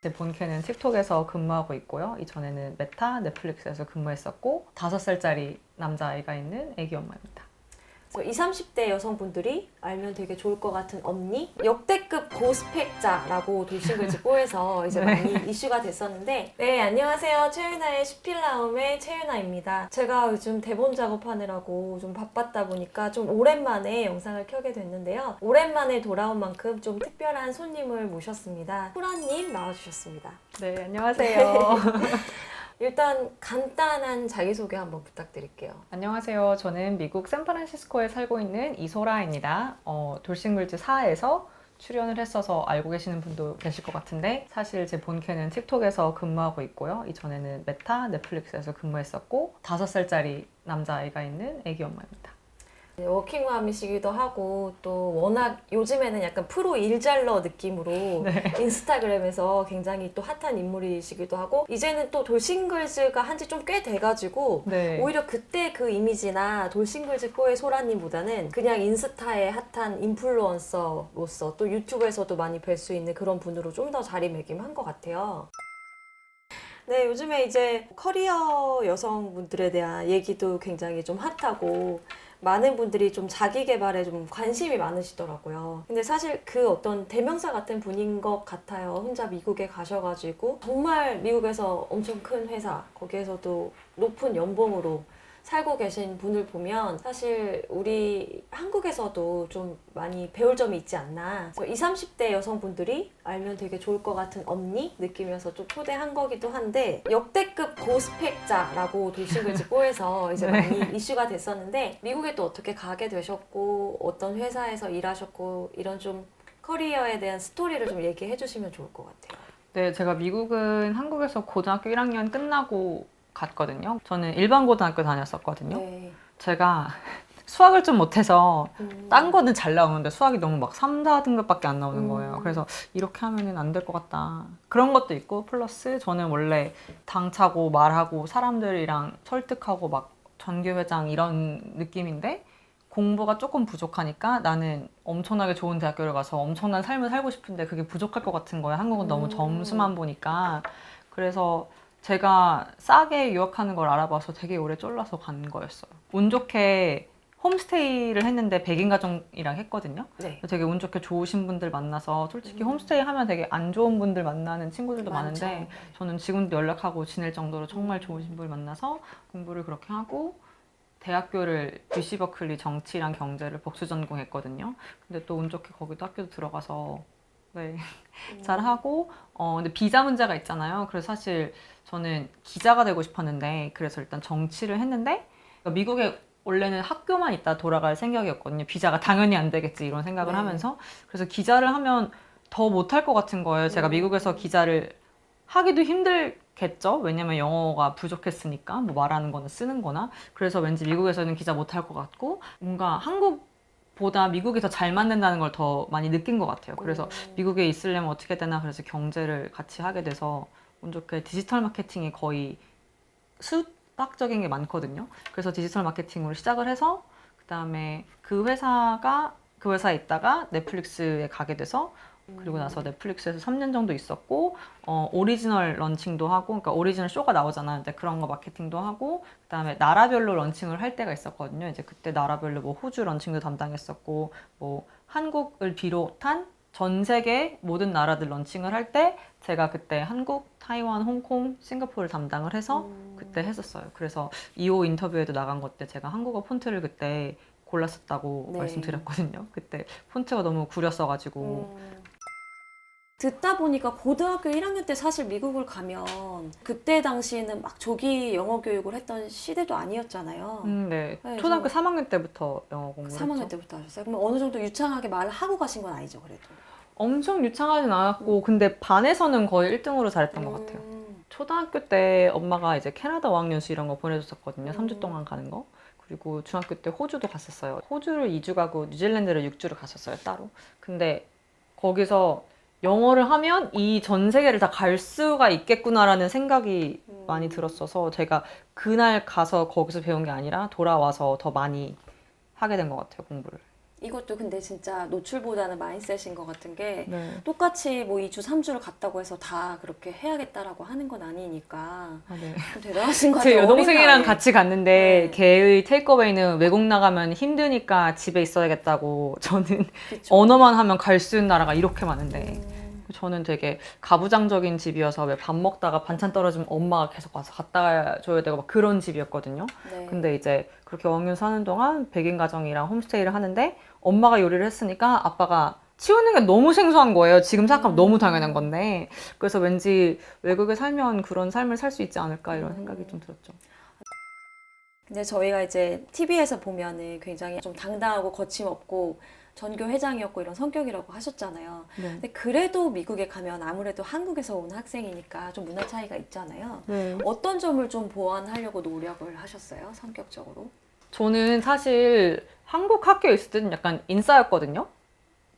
제 본캐는 틱톡에서 근무하고 있고요. 이전에는 메타, 넷플릭스에서 근무했었고 5살짜리 남자아이가 있는 애기 엄마입니다. 20, 30대 여성분들이 알면 되게 좋을 것 같은 언니? 역대급 고스펙자라고 돌싱글즈 뽀에서 이제 네. 많이 이슈가 됐었는데 네, 안녕하세요. 최윤아의 시필라움의 최윤아입니다. 제가 요즘 대본 작업하느라고 좀 바빴다 보니까 좀 오랜만에 영상을 켜게 됐는데요. 오랜만에 돌아온 만큼 좀 특별한 손님을 모셨습니다. 후라님 나와주셨습니다. 네, 안녕하세요. 일단 간단한 자기소개 한번 부탁드릴게요. 안녕하세요. 저는 미국 샌프란시스코에 살고 있는 이소라입니다. 돌싱글즈 4에서 출연을 했어서 알고 계시는 분도 계실 것 같은데 사실 제 본캐는 틱톡에서 근무하고 있고요. 이전에는 메타, 넷플릭스에서 근무했었고 5살짜리 남자아이가 있는 애기 엄마입니다. 워킹맘이시기도 하고 또 워낙 요즘에는 약간 프로 일잘러 느낌으로 네. 인스타그램에서 굉장히 또 핫한 인물이시기도 하고 이제는 또 돌싱글즈가 한지 좀 꽤 돼가지고 네. 오히려 그때 그 이미지나 돌싱글즈 꼬의 소라님보다는 그냥 인스타의 핫한 인플루언서로서 또 유튜브에서도 많이 뵐 수 있는 그런 분으로 좀 더 자리매김한 것 같아요. 네, 요즘에 이제 커리어 여성분들에 대한 얘기도 굉장히 좀 핫하고 많은 분들이 좀 자기 개발에 좀 관심이 많으시더라고요. 근데 사실 그 어떤 대명사 같은 분인 것 같아요. 혼자 미국에 가셔가지고 정말 미국에서 엄청 큰 회사, 거기에서도 높은 연봉으로 살고 계신 분을 보면 사실 우리 한국에서도 좀 많이 배울 점이 있지 않나. 20, 30대 여성분들이 알면 되게 좋을 것 같은 언니 느낌이어서 좀 초대한 거기도 한데 역대급 고스펙자라고 돌싱글즈 뽀에서 이제 네. 많이 이슈가 됐었는데 미국에 또 어떻게 가게 되셨고 어떤 회사에서 일하셨고 이런 좀 커리어에 대한 스토리를 좀 얘기해 주시면 좋을 것 같아요. 네, 제가 미국은 한국에서 고등학교 1학년 끝나고 갔거든요. 저는 일반 고등학교 다녔었거든요. 네. 제가 수학을 좀 못해서 딴 음. 거는 잘 나오는데 수학이 너무 막 3, 4등급밖에 안 나오는 거예요. 음. 그래서 이렇게 하면은 안 될 것 같다. 그런 것도 있고 플러스 저는 원래 당차고 말하고 사람들이랑 설득하고 막 전교회장 이런 느낌인데 공부가 조금 부족하니까 나는 엄청나게 좋은 대학교를 가서 엄청난 삶을 살고 싶은데 그게 부족할 것 같은 거예요. 한국은 너무 점수만 보니까. 그래서 제가 싸게 유학하는 걸 알아봐서 되게 오래 쫄라서 간 거였어요. 운 좋게 홈스테이를 했는데 100인 가정이랑 했거든요. 네. 되게 운 좋게 좋으신 분들 만나서 솔직히 홈스테이 하면 되게 안 좋은 분들 만나는 친구들도 많죠. 많은데 저는 지금도 연락하고 지낼 정도로 정말 좋으신 분을 만나서 공부를 그렇게 하고 대학교를 UC 버클리 정치랑 경제를 복수 전공했거든요. 근데 또 운 좋게 거기도 학교도 들어가서 네, 잘하고 근데 비자 문제가 있잖아요. 그래서 사실 저는 기자가 되고 싶었는데 그래서 일단 정치를 했는데 그러니까 미국에 원래는 학교만 있다 돌아갈 생각이었거든요. 비자가 당연히 안 되겠지 이런 생각을 네. 하면서 그래서 기자를 하면 더 못할 것 같은 거예요. 제가 미국에서 기자를 하기도 힘들겠죠. 왜냐면 영어가 부족했으니까 뭐 말하는 거나 쓰는 거나 그래서 왠지 미국에서는 기자 못할 것 같고 뭔가 한국보다 미국이 더 잘 맞는다는 걸 더 많이 느낀 것 같아요. 그래서 미국에 있으려면 어떻게 되나 그래서 경제를 같이 하게 돼서 운 좋게 디지털 마케팅이 거의 수학적인 게 많거든요. 그래서 디지털 마케팅으로 시작을 해서 그다음에 그 회사에 있다가 넷플릭스에 가게 돼서 그리고 나서 넷플릭스에서 3년 정도 있었고 오리지널 런칭도 하고 그러니까 오리지널 쇼가 나오잖아요. 근데 그런 거 마케팅도 하고 그다음에 나라별로 런칭을 할 때가 있었거든요. 이제 그때 나라별로 뭐 호주 런칭도 담당했었고 뭐 한국을 비롯한 전 세계 모든 나라들 런칭을 할 때 제가 그때 한국, 타이완, 홍콩, 싱가포르를 담당을 해서 그때 했었어요. 그래서 2호 인터뷰에도 나간 것 때 제가 한국어 폰트를 그때 골랐었다고 네. 말씀드렸거든요. 그때 폰트가 너무 구렸어가지고 듣다 보니까 고등학교 1학년 때 사실 미국을 가면 그때 당시에는 막 조기 영어 교육을 했던 시대도 아니었잖아요. 네. 네, 초등학교 3학년 때부터 영어 공부를 3학년 했죠. 때부터 하셨어요? 그럼 어느 정도 유창하게 말을 하고 가신 건 아니죠, 그래도? 엄청 유창하진 않았고 근데 반에서는 거의 1등으로 잘했던 것 같아요. 초등학교 때 엄마가 이제 캐나다 어학연수 이런 거 보내줬었거든요. 3주 동안 가는 거. 그리고 중학교 때 호주도 갔었어요. 호주를 2주 가고 뉴질랜드를 6주를 갔었어요, 따로. 근데 거기서 영어를 하면 이 전 세계를 다 갈 수가 있겠구나라는 생각이 많이 들었어서 제가 그날 가서 거기서 배운 게 아니라 돌아와서 더 많이 하게 된 것 같아요, 공부를. 이것도 근데 진짜 노출보다는 마인셋인 것 같은 게 네. 똑같이 뭐 2주, 3주를 갔다고 해서 다 그렇게 해야겠다라고 하는 건 아니니까 아, 네. 좀 대단하신 것 제 같아요. 여동생이랑 어린 나이에. 같이 갔는데 네. 걔의 테이크어웨이는 외국 나가면 힘드니까 집에 있어야겠다고. 저는 그쵸. 언어만 하면 갈 수 있는 나라가 이렇게 많은데 음, 저는 되게 가부장적인 집이어서 왜 밥 먹다가 반찬 떨어지면 엄마가 계속 와서 갖다 줘야 되고 막 그런 집이었거든요. 네. 근데 이제 그렇게 어학연 사는 동안 백인 가정이랑 홈스테이를 하는데 엄마가 요리를 했으니까 아빠가 치우는 게 너무 생소한 거예요. 지금 생각하면 너무 당연한 건데. 그래서 왠지 외국에 살면 그런 삶을 살 수 있지 않을까 이런 생각이 좀 들었죠. 근데 저희가 이제 TV에서 보면은 굉장히 좀 당당하고 거침없고 전교 회장이었고 이런 성격이라고 하셨잖아요. 네. 근데 그래도 미국에 가면 아무래도 한국에서 온 학생이니까 좀 문화 차이가 있잖아요. 네. 어떤 점을 좀 보완하려고 노력을 하셨어요? 성격적으로? 저는 사실 한국 학교에 있을 때는 약간 인싸였거든요.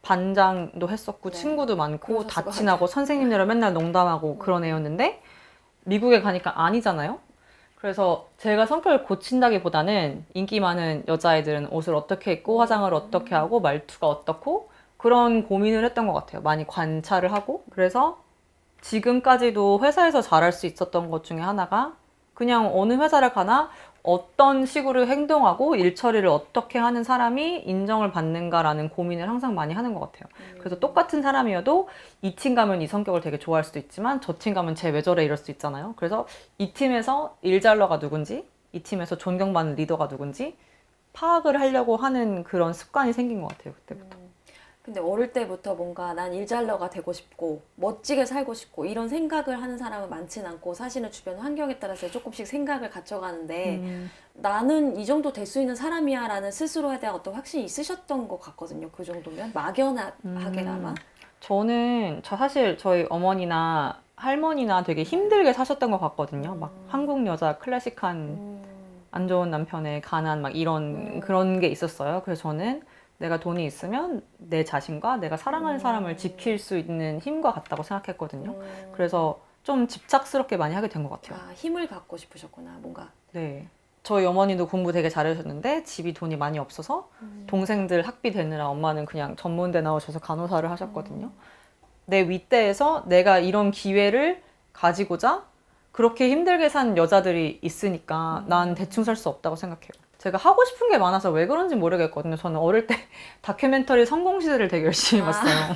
반장도 했었고 네. 친구도 많고 그러셨을 다 것 친하고 선생님들이랑 맨날 농담하고 그런 애였는데 미국에 가니까 아니잖아요. 그래서 제가 성격을 고친다기보다는 인기 많은 여자애들은 옷을 어떻게 입고 화장을 어떻게 하고 말투가 어떻고 그런 고민을 했던 것 같아요. 많이 관찰을 하고. 그래서 지금까지도 회사에서 잘할 수 있었던 것 중에 하나가 그냥 어느 회사를 가나 어떤 식으로 행동하고 일 처리를 어떻게 하는 사람이 인정을 받는가라는 고민을 항상 많이 하는 것 같아요. 그래서 똑같은 사람이어도 이 팀 가면 이 성격을 되게 좋아할 수도 있지만 저 팀 가면 쟤 왜 저래 이럴 수 있잖아요. 그래서 이 팀에서 일잘러가 누군지, 이 팀에서 존경받는 리더가 누군지 파악을 하려고 하는 그런 습관이 생긴 것 같아요, 그때부터. 근데 어릴 때부터 뭔가 난 일잘러가 되고 싶고 멋지게 살고 싶고 이런 생각을 하는 사람은 많진 않고 사실은 주변 환경에 따라서 조금씩 생각을 갖춰가는데 나는 이 정도 될 수 있는 사람이야 라는 스스로에 대한 어떤 확신이 있으셨던 것 같거든요. 그 정도면 막연하게나마. 저는 사실 저희 어머니나 할머니나 되게 힘들게 사셨던 것 같거든요. 막 한국 여자 클래식한 안 좋은 남편의 가난 막 이런 그런 게 있었어요. 그래서 저는 내가 돈이 있으면 내 자신과 내가 사랑하는 사람을 지킬 수 있는 힘과 같다고 생각했거든요. 그래서 좀 집착스럽게 많이 하게 된 것 같아요. 아, 힘을 갖고 싶으셨구나, 뭔가. 네. 저희 어머니도 공부 되게 잘하셨는데 집이 돈이 많이 없어서 동생들 학비 대느라 엄마는 그냥 전문대 나오셔서 간호사를 하셨거든요. 내 윗대에서 내가 이런 기회를 가지고자 그렇게 힘들게 산 여자들이 있으니까 난 대충 살 수 없다고 생각해요. 제가 하고 싶은 게 많아서 왜 그런지 모르겠거든요. 저는 어릴 때 다큐멘터리 성공시대를 되게 열심히 봤어요.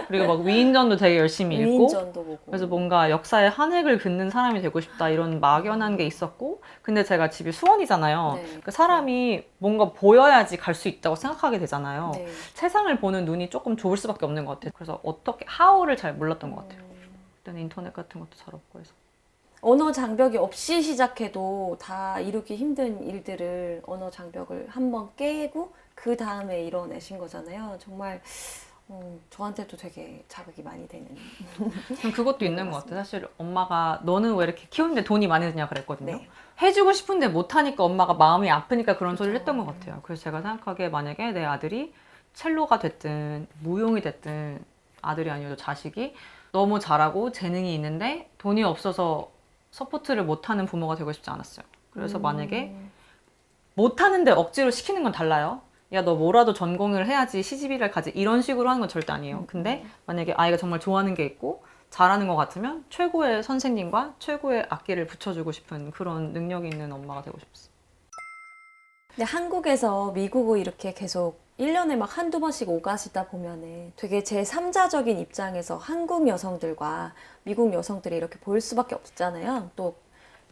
그리고 막 위인전도 되게 열심히 읽고 위인전도 보고. 그래서 뭔가 역사의 한 획을 긋는 사람이 되고 싶다 이런 막연한 게 있었고 근데 제가 집이 수원이잖아요. 네. 그 사람이 뭔가 보여야지 갈 수 있다고 생각하게 되잖아요. 네. 세상을 보는 눈이 조금 좁을 수밖에 없는 것 같아요. 그래서 어떻게 how를 잘 몰랐던 것 같아요. 그때는 인터넷 같은 것도 잘 없고 해서. 언어 장벽이 없이 시작해도 다 이루기 힘든 일들을 언어 장벽을 한번 깨고 그 다음에 이뤄내신 거잖아요. 정말 저한테도 되게 자극이 많이 되는. 그것도 있는 것 같아요. 사실 엄마가 너는 왜 이렇게 키우는데 돈이 많이 드냐 그랬거든요. 네. 해주고 싶은데 못하니까 엄마가 마음이 아프니까 그런 소리를 했던 것 같아요. 그래서 제가 생각하기에 만약에 내 아들이 첼로가 됐든 무용이 됐든 아들이 아니어도 자식이 너무 잘하고 재능이 있는데 돈이 없어서 서포트를 못하는 부모가 되고 싶지 않았어요. 그래서 만약에 못하는데 억지로 시키는 건 달라요. 야, 너 뭐라도 전공을 해야지 시집이를 가지 이런 식으로 하는 건 절대 아니에요. 근데 만약에 아이가 정말 좋아하는 게 있고 잘하는 것 같으면 최고의 선생님과 최고의 악기를 붙여주고 싶은 그런 능력이 있는 엄마가 되고 싶었어요. 근데 한국에서 미국을 이렇게 계속 1년에 막 한두 번씩 오가시다 보면은 되게 제3자적인 입장에서 한국 여성들과 미국 여성들이 이렇게 보일 수밖에 없잖아요. 또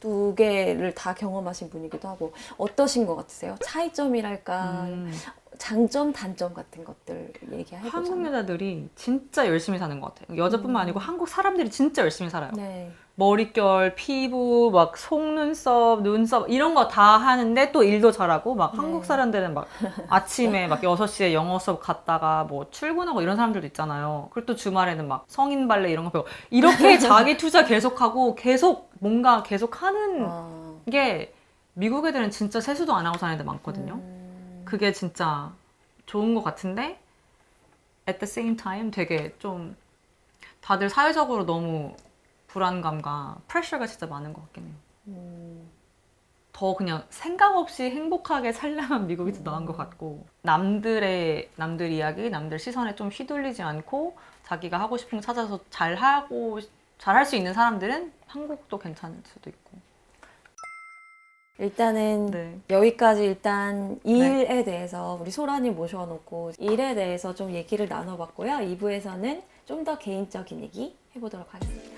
두 개를 다 경험하신 분이기도 하고 어떠신 것 같으세요? 차이점이랄까 장점, 단점 같은 것들 얘기해보자면. 한국 여자들이 진짜 열심히 사는 것 같아요. 여자뿐만 아니고 한국 사람들이 진짜 열심히 살아요. 네. 머릿결, 피부, 막 속눈썹, 눈썹 이런 거 다 하는데 또 일도 잘하고 막 한국 사람들은 막 아침에 막 6시에 영어 수업 갔다가 뭐 출근하고 이런 사람들도 있잖아요. 그리고 또 주말에는 막 성인 발레 이런 거 배우고 이렇게 자기 투자 계속하고 계속 뭔가 계속 하는 게 미국 애들은 진짜 세수도 안 하고 사는 애들 많거든요. 그게 진짜 좋은 것 같은데 at the same time 되게 좀 다들 사회적으로 너무 불안감과 프레셔가 진짜 많은 것 같긴 해요. 더 그냥 생각 없이 행복하게 살려면 미국이 더 나은 것 같고 남들 이야기, 남들 시선에 좀 휘둘리지 않고 자기가 하고 싶은 거 찾아서 잘할 수 있는 사람들은 한국도 괜찮을 수도 있고. 일단은 네. 여기까지 일단 일에 대해서 우리 소라님 모셔놓고 일에 대해서 좀 얘기를 나눠봤고요. 2부에서는 좀 더 개인적인 얘기 해보도록 하겠습니다.